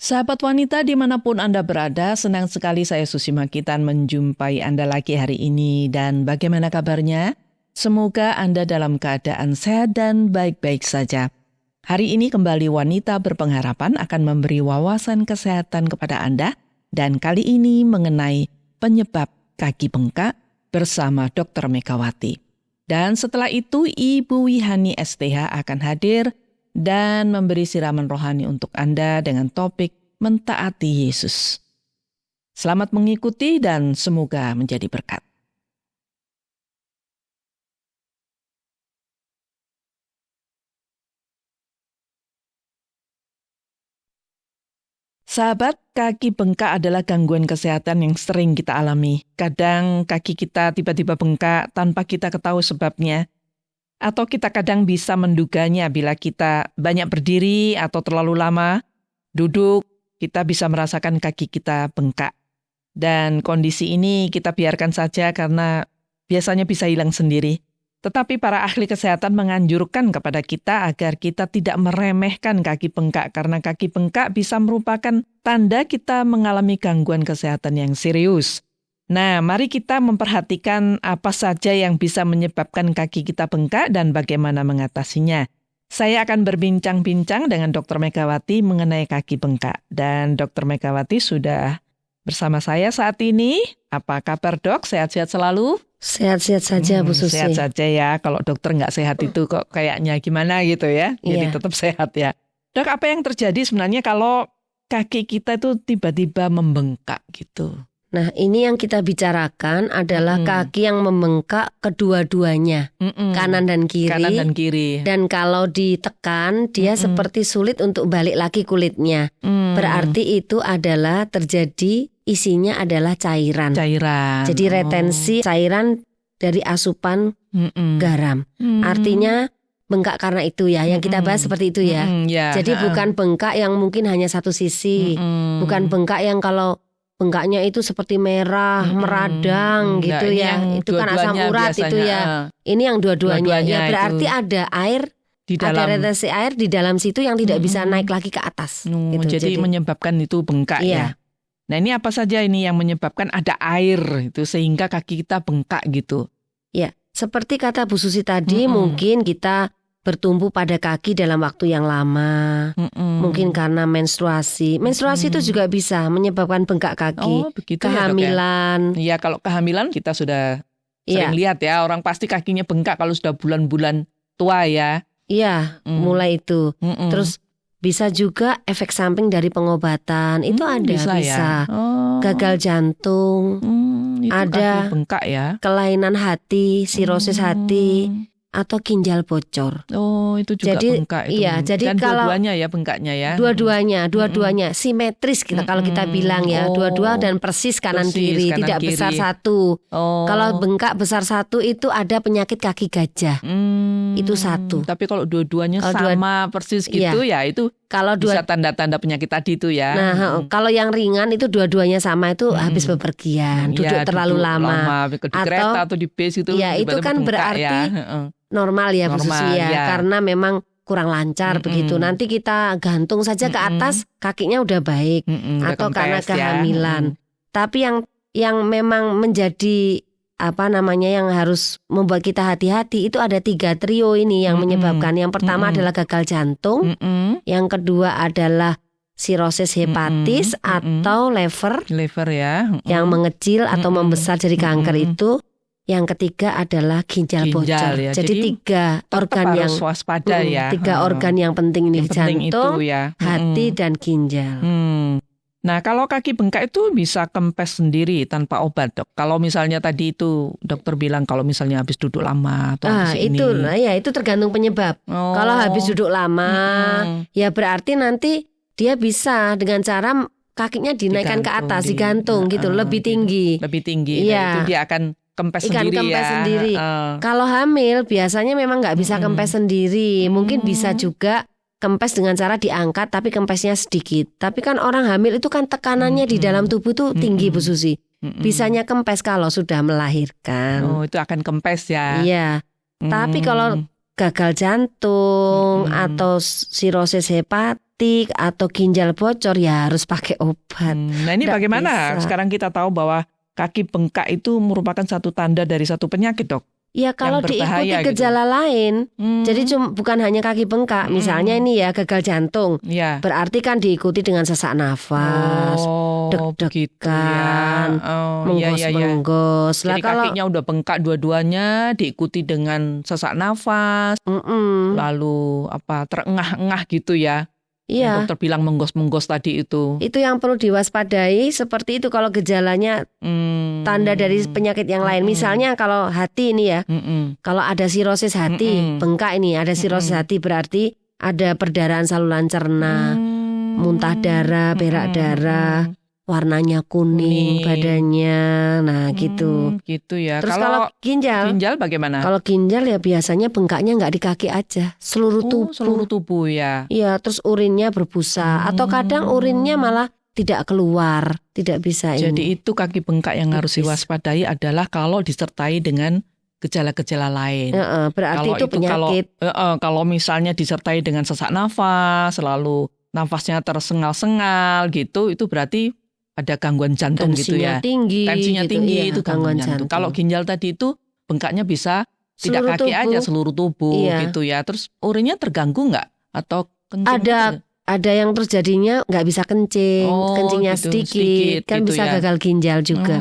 Sahabat wanita dimanapun Anda berada, senang sekali saya Susi Makitan menjumpai Anda lagi hari ini. Dan bagaimana kabarnya? Semoga Anda dalam keadaan sehat dan baik-baik saja. Hari ini kembali Wanita Berpengharapan akan memberi wawasan kesehatan kepada Anda. Dan kali ini mengenai penyebab kaki bengkak bersama Dr. Megawati. Dan setelah itu Ibu Wihani STH akan hadir dan memberi siraman rohani untuk Anda dengan topik mentaati Yesus. Selamat mengikuti dan semoga menjadi berkat. Sahabat, kaki bengkak adalah gangguan kesehatan yang sering kita alami. Kadang kaki kita tiba-tiba bengkak tanpa kita ketahui sebabnya. Atau kita kadang bisa menduganya bila kita banyak berdiri atau terlalu lama duduk, kita bisa merasakan kaki kita bengkak. Dan kondisi ini kita biarkan saja karena biasanya bisa hilang sendiri. Tetapi para ahli kesehatan menganjurkan kepada kita agar kita tidak meremehkan kaki bengkak karena kaki bengkak bisa merupakan tanda kita mengalami gangguan kesehatan yang serius. Nah, mari kita memperhatikan apa saja yang bisa menyebabkan kaki kita bengkak dan bagaimana mengatasinya. Saya akan berbincang-bincang dengan Dr. Megawati mengenai kaki bengkak. Dan Dr. Megawati sudah bersama saya saat ini. Apa kabar, Dok? Sehat-sehat selalu? Sehat-sehat saja, Bu Susi. Sehat saja ya. Kalau dokter nggak sehat itu kok kayaknya gimana gitu ya. Jadi tetap sehat ya. Dok, apa yang terjadi sebenarnya kalau kaki kita itu tiba-tiba membengkak gitu? Nah, ini yang kita bicarakan adalah kaki yang membengkak kedua-duanya, kanan dan kiri. Kanan dan kiri. Dan kalau ditekan, dia seperti sulit untuk balik lagi kulitnya. Berarti itu adalah terjadi isinya adalah cairan. Jadi retensi cairan dari asupan garam. Artinya bengkak karena itu ya, yang kita bahas seperti itu ya. Jadi bukan bengkak yang mungkin hanya satu sisi, bukan bengkak yang kalau bengkaknya itu seperti merah, meradang gitu ya. Itu kan asam urat biasanya, itu ya. Ini yang dua-duanya. Ya berarti itu ada air, ada retensi air di dalam situ yang tidak bisa naik lagi ke atas. Gitu. Jadi menyebabkan itu bengkak ya. Nah, ini apa saja ini yang menyebabkan ada air itu sehingga kaki kita bengkak gitu? Ya, seperti kata Bu Susi tadi, mungkin kita bertumbuh pada kaki dalam waktu yang lama. Mungkin karena menstruasi. Menstruasi itu juga bisa menyebabkan bengkak kaki. Oh, begitu. Kehamilan. Iya, kalau kehamilan kita sudah sering lihat ya, orang pasti kakinya bengkak kalau sudah bulan-bulan tua ya. Iya, mulai itu. Terus bisa juga efek samping dari pengobatan. Itu ada, bisa. Ya? Gagal jantung. Itu ada kaki bengkak ya. Kelainan hati, sirosis hati. Atau ginjal bocor. Oh, itu juga bengkak itu. Iya, jadi dan kalau dua-duanya ya bengkaknya ya. Dua-duanya simetris kita kalau kita bilang ya, dua-dua dan persis kanan kiri, tidak kiri. Besar satu. Kalau bengkak besar satu itu ada penyakit kaki gajah. Itu satu. Tapi kalau dua-duanya sama persis gitu ya itu kalau bisa tanda-tanda penyakit tadi itu ya. Nah, kalau yang ringan itu dua-duanya sama itu habis bepergian, duduk terlalu lama. Di kereta atau di bis itu. Ya, itu kan berarti normal ya, Bu Susi ya. Karena memang kurang lancar begitu. Nanti kita gantung saja ke atas, kakinya udah baik. Atau karena kehamilan. Tapi yang memang menjadi yang harus membuat kita hati-hati itu ada 3 trio ini yang menyebabkan. Yang pertama adalah gagal jantung, yang kedua adalah sirosis hepatis atau liver ya, yang mengecil atau membesar jadi kanker itu. Yang ketiga adalah ginjal bocor. Ya. Jadi 3 organ yang waspada ya. 3 organ yang penting ini, jantung, ya. hati dan ginjal. Nah, kalau kaki bengkak itu bisa kempes sendiri tanpa obat, Dok. Kalau misalnya tadi itu dokter bilang kalau misalnya habis duduk lama atau itu tergantung penyebab. Kalau habis duduk lama, ya berarti nanti dia bisa dengan cara kakinya dinaikkan ke atas, digantung gitu, lebih tinggi. Ya. Itu dia akan kempes sendiri. Kalau hamil biasanya memang nggak bisa kempes sendiri. Mungkin bisa juga kempes dengan cara diangkat tapi kempesnya sedikit. Tapi kan orang hamil itu kan tekanannya di dalam tubuh tuh tinggi, Bu Susi. Bisanya kempes kalau sudah melahirkan. Oh, itu akan kempes ya. Iya. Tapi kalau gagal jantung atau sirosis hepatis reumatik atau ginjal bocor ya harus pakai obat. Nah ini Nggak bagaimana? bisa. Sekarang kita tahu bahwa kaki bengkak itu merupakan satu tanda dari satu penyakit, Dok. Ya kalau berbahaya diikuti gejala lain, jadi bukan hanya kaki bengkak. Misalnya ini ya gagal jantung, Ya. berarti kan diikuti dengan sesak nafas, deg-degan, menggos-menggos. Jadi kakinya udah bengkak dua-duanya, diikuti dengan sesak nafas, lalu terengah-engah gitu ya. Iya. Dokter bilang menggos-menggos tadi itu. Itu yang perlu diwaspadai. Seperti itu kalau gejalanya tanda dari penyakit yang lain. Misalnya kalau hati ini ya, kalau ada sirosis hati, bengkak ini ada sirosis hati berarti ada perdarahan saluran cerna, muntah darah, berak darah, warnanya kuning badannya, nah gitu. Gitu ya. Terus kalau ginjal bagaimana? Kalau ginjal ya biasanya bengkaknya nggak di kaki aja, seluruh tubuh. Seluruh tubuh ya. Iya, terus urinnya berbusa atau kadang urinnya malah tidak keluar, tidak bisa ini. Jadi itu kaki bengkak yang harus diwaspadai adalah kalau disertai dengan gejala-gejala lain. Berarti itu penyakit. Kalau misalnya disertai dengan sesak nafas, lalu nafasnya tersengal-sengal gitu, itu berarti ada gangguan jantung gitu ya. Tensinya tinggi itu gangguan jantung. Kalau ginjal tadi itu bengkaknya bisa tidak kaki aja, seluruh tubuh gitu ya. Terus urinnya terganggu nggak? Atau kencing? Ada yang terjadinya nggak bisa kencing, kencingnya gitu, sedikit kan gitu bisa ya. gagal ginjal juga.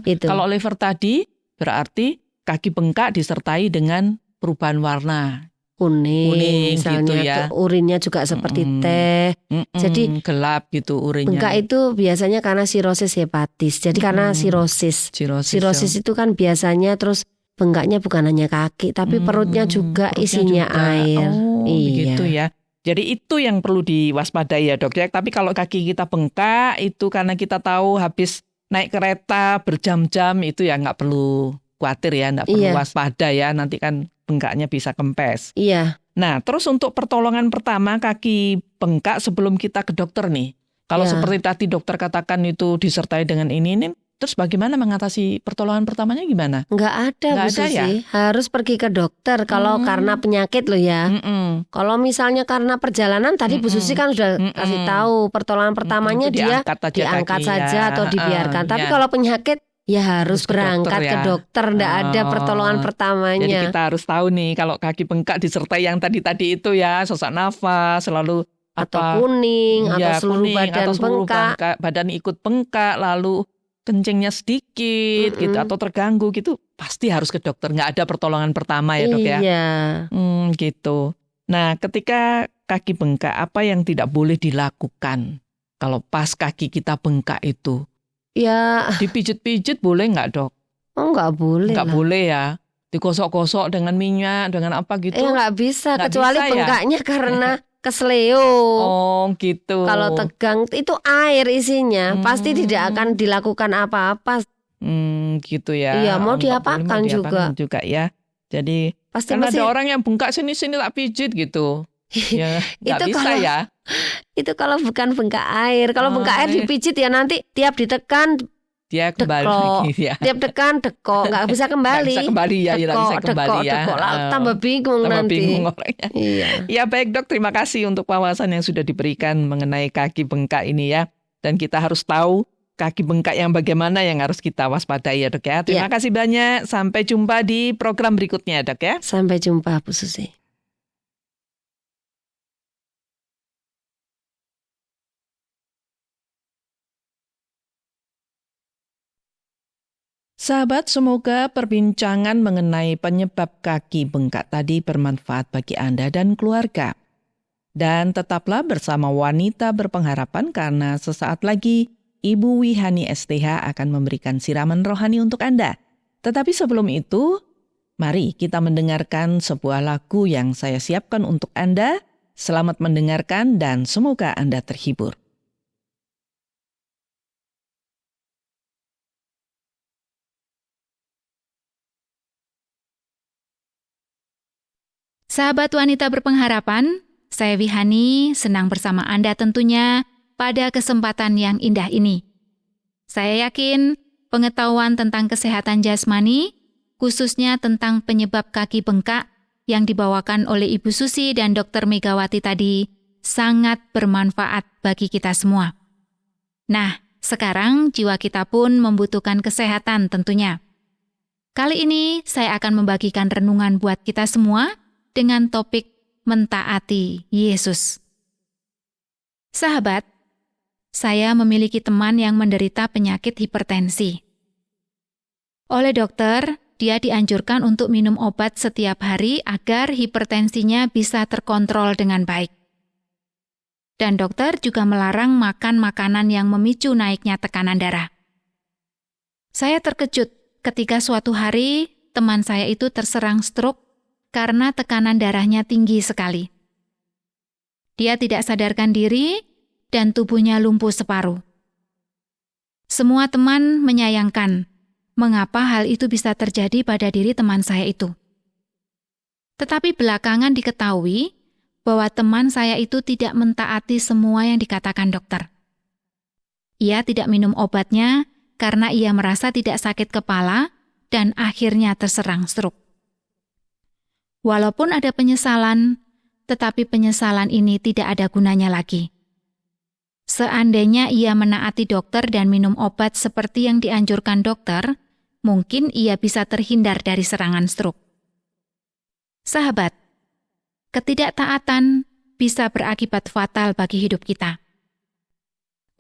Itu. Kalau liver tadi berarti kaki bengkak disertai dengan perubahan warna. Kuning misalnya, gitu ya. Urinnya juga seperti teh. Jadi gelap gitu urinnya. Bengkak itu biasanya karena sirosis hepatis. Jadi karena sirosis itu kan biasanya terus bengkaknya bukan hanya kaki tapi perutnya juga isinya air. Begitu ya. Jadi itu yang perlu diwaspadai ya, Dok ya. Tapi kalau kaki kita bengkak itu karena kita tahu habis naik kereta berjam-jam itu ya nggak perlu khawatir ya, nggak perlu waspada ya. Nanti kan bengkaknya bisa kempes. Iya. Nah, terus untuk pertolongan pertama kaki bengkak sebelum kita ke dokter nih. Kalau seperti tadi dokter katakan itu disertai dengan ini, terus bagaimana mengatasi pertolongan pertamanya gimana? Nggak ada Bu Susi. Ya? Harus pergi ke dokter kalau karena penyakit loh ya. Kalau misalnya karena perjalanan tadi Bu Susi kan sudah kasih tahu pertolongan pertamanya dia diangkat saja atau dibiarkan. Tapi kalau penyakit ya harus berangkat ke dokter, nggak ada pertolongan pertamanya. Jadi kita harus tahu nih kalau kaki bengkak disertai yang tadi itu ya, sesak nafas, selalu atau kuning, atau seluruh badan bengkak, badan ikut bengkak, lalu kencingnya sedikit gitu atau terganggu gitu, pasti harus ke dokter. Nggak ada pertolongan pertama ya, Dok ya. Iya. Gitu. Nah, ketika kaki bengkak, apa yang tidak boleh dilakukan kalau pas kaki kita bengkak itu? Ya, dipijit-pijit boleh nggak, Dok? Oh, nggak boleh. Nggak boleh ya. Digosok-gosok dengan minyak, dengan apa gitu? Nggak bisa, kecuali bengkaknya karena kesleo. Oh, gitu. Kalau tegang itu air isinya, pasti tidak akan dilakukan apa-apa. Gitu ya. Iya, mau diapakan juga ya. Jadi pasti kan ada orang yang bengkak sini tak pijit gitu. Ya, nggak bisa ya. Itu kalau bukan bengkak air. Kalau bengkak air dipijit ya nanti tiap ditekan dia kembali lagi ya. Tiap tekan dekok, nggak bisa kembali. Nggak bisa kembali ya, dekok, tambah bingung nanti. Bingung orangnya. Iya. Ya baik, Dok, terima kasih untuk wawasan yang sudah diberikan mengenai kaki bengkak ini ya. Dan kita harus tahu kaki bengkak yang bagaimana yang harus kita waspadai ya, Dok ya. Terima kasih banyak. Sampai jumpa di program berikutnya, Dok ya. Sampai jumpa Bu Susi. Sahabat, semoga perbincangan mengenai penyebab kaki bengkak tadi bermanfaat bagi Anda dan keluarga. Dan tetaplah bersama Wanita Berpengharapan karena sesaat lagi Ibu Wihani STH akan memberikan siraman rohani untuk Anda. Tetapi sebelum itu, mari kita mendengarkan sebuah lagu yang saya siapkan untuk Anda. Selamat mendengarkan dan semoga Anda terhibur. Sahabat Wanita Berpengharapan, saya Wihani senang bersama Anda tentunya pada kesempatan yang indah ini. Saya yakin pengetahuan tentang kesehatan jasmani, khususnya tentang penyebab kaki bengkak yang dibawakan oleh Ibu Susi dan Dr. Megawati tadi, sangat bermanfaat bagi kita semua. Nah, sekarang jiwa kita pun membutuhkan kesehatan tentunya. Kali ini saya akan membagikan renungan buat kita semua dengan topik mentaati Yesus. Sahabat, saya memiliki teman yang menderita penyakit hipertensi. Oleh dokter, dia dianjurkan untuk minum obat setiap hari agar hipertensinya bisa terkontrol dengan baik. Dan dokter juga melarang makan makanan yang memicu naiknya tekanan darah. Saya terkejut ketika suatu hari teman saya itu terserang stroke karena tekanan darahnya tinggi sekali. Dia tidak sadarkan diri dan tubuhnya lumpuh separuh. Semua teman menyayangkan mengapa hal itu bisa terjadi pada diri teman saya itu. Tetapi belakangan diketahui bahwa teman saya itu tidak mentaati semua yang dikatakan dokter. Ia tidak minum obatnya karena ia merasa tidak sakit kepala dan akhirnya terserang stroke. Walaupun ada penyesalan, tetapi penyesalan ini tidak ada gunanya lagi. Seandainya ia menaati dokter dan minum obat seperti yang dianjurkan dokter, mungkin ia bisa terhindar dari serangan stroke. Sahabat, ketidaktaatan bisa berakibat fatal bagi hidup kita.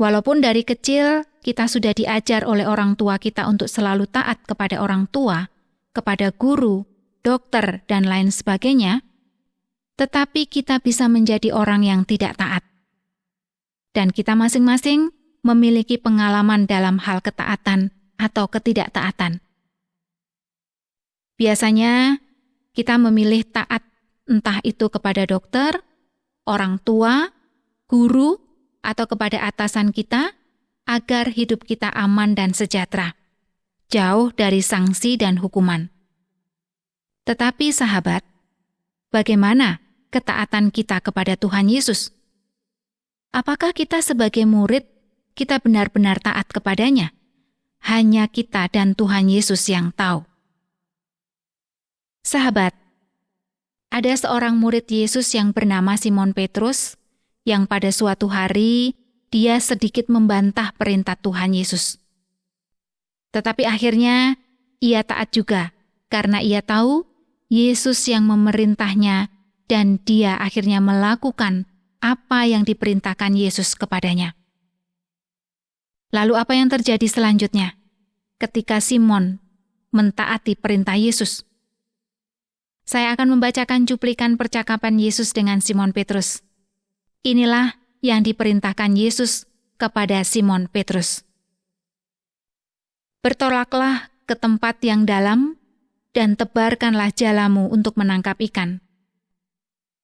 Walaupun dari kecil kita sudah diajar oleh orang tua kita untuk selalu taat kepada orang tua, kepada guru, dokter, dan lain sebagainya, tetapi kita bisa menjadi orang yang tidak taat. Dan kita masing-masing memiliki pengalaman dalam hal ketaatan atau ketidaktaatan. Biasanya kita memilih taat entah itu kepada dokter, orang tua, guru, atau kepada atasan kita agar hidup kita aman dan sejahtera, jauh dari sanksi dan hukuman. Tetapi sahabat, bagaimana ketaatan kita kepada Tuhan Yesus? Apakah kita sebagai murid, kita benar-benar taat kepadanya? Hanya kita dan Tuhan Yesus yang tahu. Sahabat, ada seorang murid Yesus yang bernama Simon Petrus, yang pada suatu hari dia sedikit membantah perintah Tuhan Yesus. Tetapi akhirnya ia taat juga, karena ia tahu Yesus yang memerintahnya dan dia akhirnya melakukan apa yang diperintahkan Yesus kepadanya. Lalu apa yang terjadi selanjutnya ketika Simon mentaati perintah Yesus? Saya akan membacakan cuplikan percakapan Yesus dengan Simon Petrus. Inilah yang diperintahkan Yesus kepada Simon Petrus. Bertolaklah ke tempat yang dalam dan tebarkanlah jalamu untuk menangkap ikan.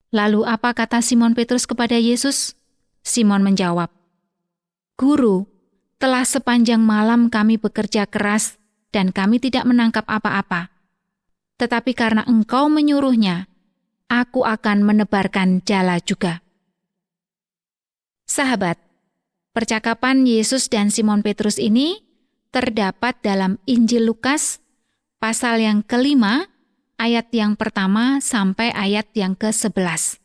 Lalu apa kata Simon Petrus kepada Yesus? Simon menjawab, "Guru, telah sepanjang malam kami bekerja keras dan kami tidak menangkap apa-apa. Tetapi karena Engkau menyuruhnya, aku akan menebarkan jala juga." Sahabat, percakapan Yesus dan Simon Petrus ini terdapat dalam Injil Lukas, pasal yang ke-5, ayat yang pertama sampai ayat yang ke-11.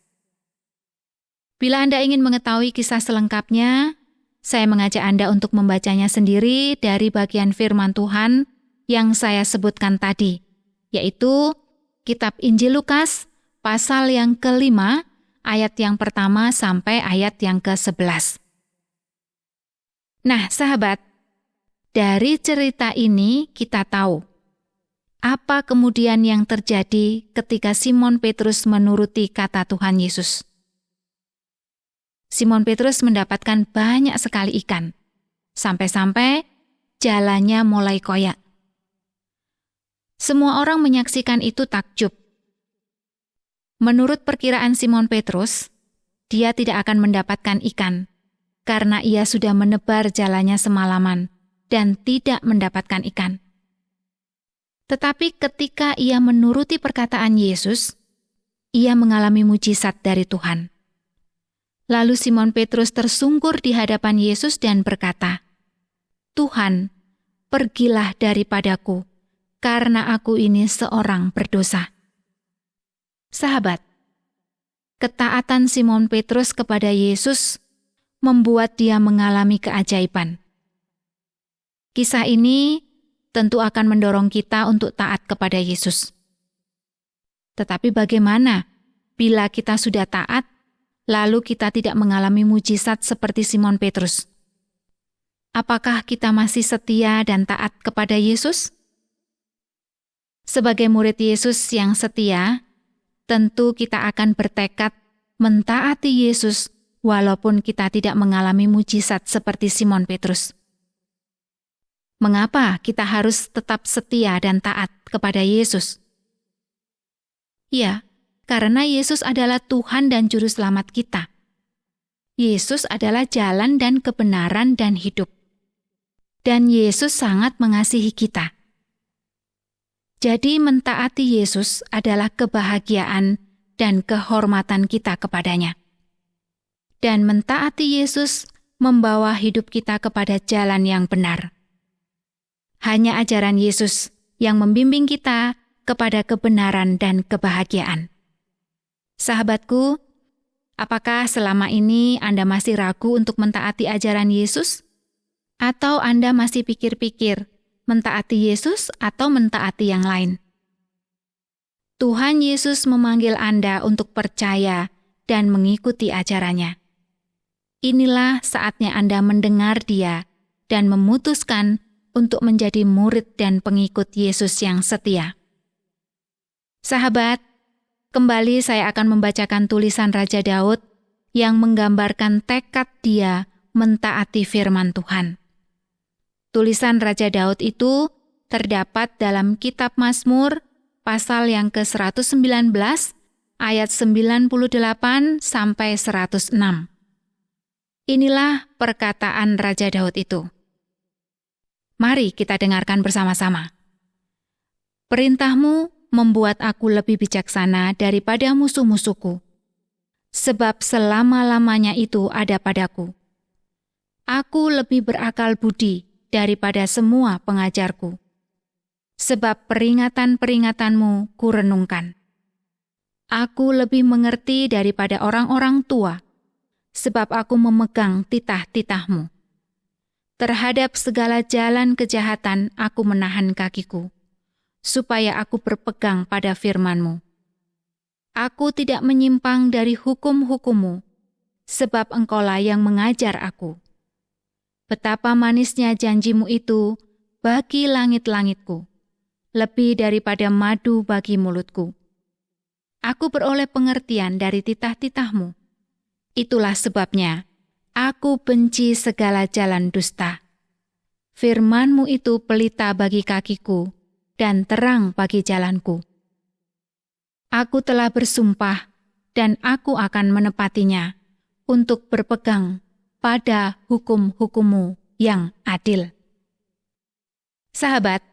Bila Anda ingin mengetahui kisah selengkapnya, saya mengajak Anda untuk membacanya sendiri dari bagian firman Tuhan yang saya sebutkan tadi, yaitu Kitab Injil Lukas, pasal yang ke-5, ayat yang pertama sampai ayat yang ke-11. Nah, sahabat, dari cerita ini kita tahu apa kemudian yang terjadi ketika Simon Petrus menuruti kata Tuhan Yesus. Simon Petrus mendapatkan banyak sekali ikan, sampai-sampai jalannya mulai koyak. Semua orang menyaksikan itu takjub. Menurut perkiraan Simon Petrus, dia tidak akan mendapatkan ikan, karena ia sudah menebar jalannya semalaman dan tidak mendapatkan ikan. Tetapi ketika ia menuruti perkataan Yesus, ia mengalami mujizat dari Tuhan. Lalu Simon Petrus tersungkur di hadapan Yesus dan berkata, "Tuhan, pergilah daripadaku, karena aku ini seorang berdosa." Sahabat, ketaatan Simon Petrus kepada Yesus membuat dia mengalami keajaiban. Kisah ini tentu akan mendorong kita untuk taat kepada Yesus. Tetapi bagaimana bila kita sudah taat, lalu kita tidak mengalami mujizat seperti Simon Petrus? Apakah kita masih setia dan taat kepada Yesus? Sebagai murid Yesus yang setia, tentu kita akan bertekad mentaati Yesus walaupun kita tidak mengalami mujizat seperti Simon Petrus. Mengapa kita harus tetap setia dan taat kepada Yesus? Ya, karena Yesus adalah Tuhan dan Juru Selamat kita. Yesus adalah jalan dan kebenaran dan hidup. Dan Yesus sangat mengasihi kita. Jadi mentaati Yesus adalah kebahagiaan dan kehormatan kita kepadanya. Dan mentaati Yesus membawa hidup kita kepada jalan yang benar. Hanya ajaran Yesus yang membimbing kita kepada kebenaran dan kebahagiaan. Sahabatku, apakah selama ini Anda masih ragu untuk mentaati ajaran Yesus? Atau Anda masih pikir-pikir mentaati Yesus atau mentaati yang lain? Tuhan Yesus memanggil Anda untuk percaya dan mengikuti ajarannya. Inilah saatnya Anda mendengar Dia dan memutuskan untuk menjadi murid dan pengikut Yesus yang setia. Sahabat, kembali saya akan membacakan tulisan Raja Daud yang menggambarkan tekad dia mentaati firman Tuhan. Tulisan Raja Daud itu terdapat dalam Kitab Mazmur pasal yang ke-119 ayat 98 sampai 106. Inilah perkataan Raja Daud itu. Mari kita dengarkan bersama-sama. Perintahmu membuat aku lebih bijaksana daripada musuh-musuhku, sebab selama-lamanya itu ada padaku. Aku lebih berakal budi daripada semua pengajarku, sebab peringatan-peringatanmu kurenungkan. Aku lebih mengerti daripada orang-orang tua, sebab aku memegang titah-titahmu. Terhadap segala jalan kejahatan aku menahan kakiku, supaya aku berpegang pada firman-Mu. Aku tidak menyimpang dari hukum-hukum-Mu, sebab Engkaulah yang mengajar aku. Betapa manisnya janji-Mu itu bagi langit-langitku, lebih daripada madu bagi mulutku. Aku beroleh pengertian dari titah-titah-Mu. Itulah sebabnya aku benci segala jalan dusta. Firman-Mu itu pelita bagi kakiku dan terang bagi jalanku. Aku telah bersumpah dan aku akan menepatinya untuk berpegang pada hukum-hukum-Mu yang adil. Sahabat,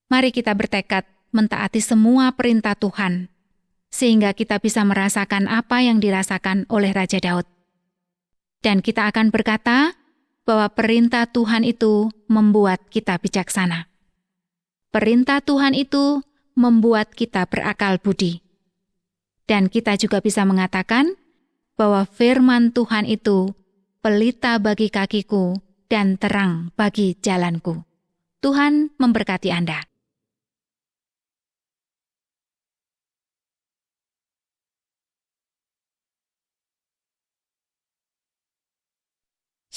mari kita bertekad mentaati semua perintah Tuhan, sehingga kita bisa merasakan apa yang dirasakan oleh Raja Daud. Dan kita akan berkata bahwa perintah Tuhan itu membuat kita bijaksana. Perintah Tuhan itu membuat kita berakal budi. Dan kita juga bisa mengatakan bahwa firman Tuhan itu pelita bagi kakiku dan terang bagi jalanku. Tuhan memberkati Anda.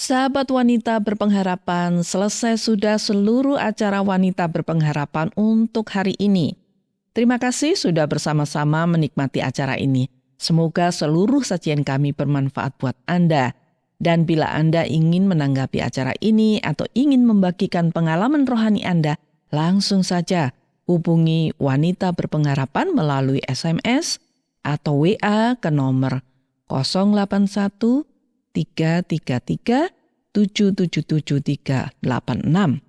Sahabat wanita berpengharapan, selesai sudah seluruh acara wanita berpengharapan untuk hari ini. Terima kasih sudah bersama-sama menikmati acara ini. Semoga seluruh sajian kami bermanfaat buat Anda. Dan bila Anda ingin menanggapi acara ini atau ingin membagikan pengalaman rohani Anda, langsung saja hubungi wanita berpengharapan melalui SMS atau WA ke nomor 081 333 777386.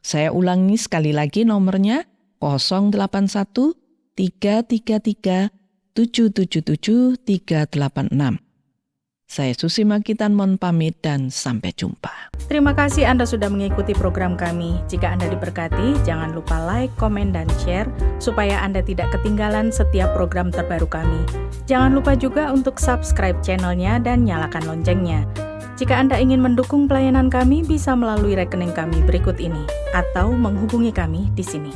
Saya ulangi sekali lagi nomornya 081 333 777386. Saya Susi Makitan mohon pamit dan sampai jumpa. Terima kasih Anda sudah mengikuti program kami. Jika Anda diberkati, jangan lupa like, komen, dan share supaya Anda tidak ketinggalan setiap program terbaru kami. Jangan lupa juga untuk subscribe channelnya dan nyalakan loncengnya. Jika Anda ingin mendukung pelayanan kami, bisa melalui rekening kami berikut ini atau menghubungi kami di sini.